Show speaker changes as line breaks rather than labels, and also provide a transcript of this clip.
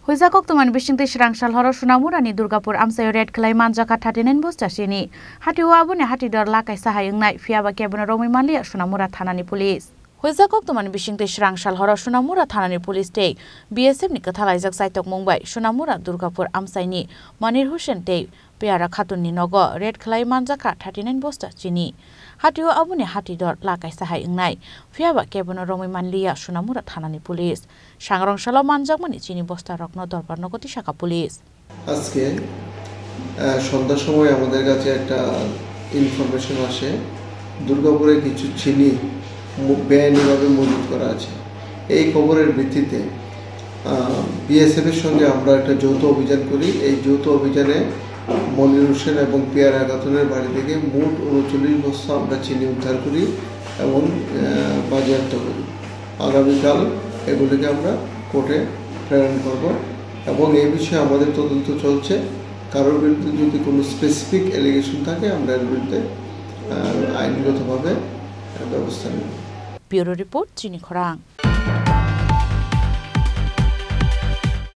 Huizakok tuman bisingte srangshal horo Sunamurani Durgapur amsayo red khlai manjaka 39 bosta sini. Hati abune hati dor lakai sahai ungnai fiaba kebona Romi Manlia Sunamura thanani police. Huizakok tuman bisingte srangshal horo Sunamura thanani police te BSF ni kathalaijak saitok Mumbai Sunamura Durgapur amsaini Manir Hussein te Piara Khatunni nogo red khlai manjaka 39 bosta chini. Hati abune hati dor lakai sahai ungnai fiaba kebona Romi Manlia Sunamura thanani police. Shangrong shalo manjak mani chini bosta rokno dorbar nogoti shaka police
আজকে সন্ধ্যার সময় আমাদের কাছে একটা information আসে দুর্গাপুরে কিছু চিনি বেআইনিভাবে মজুত করা আছে। এই খবরের ভিত্তিতে বিএসএফ এর সঙ্গে আমরা একটা যৌথ অভিযান করি। এই যৌথ অভিযানে মনির হোসেন এবং পিয়ারা খাতুনের বাড়ি থেকে মোট 39 বস্তা আমরা চিনি উদ্ধার করি এবং বাজেয়াপ্ত করি। আগামীকাল এগুলিকে আমরা কোর্টে প্রেরণ করব এবং এই বিষয়ে আমাদের তদন্ত চলছে। কারোর বিরুদ্ধে যদি কোনো স্পেসিফিক অ্যালিগেশন থাকে আমরা এর বিরুদ্ধে আইনগতভাবে ব্যবস্থা নেব।
ব্যুরো রিপোর্ট চিনি খরাং।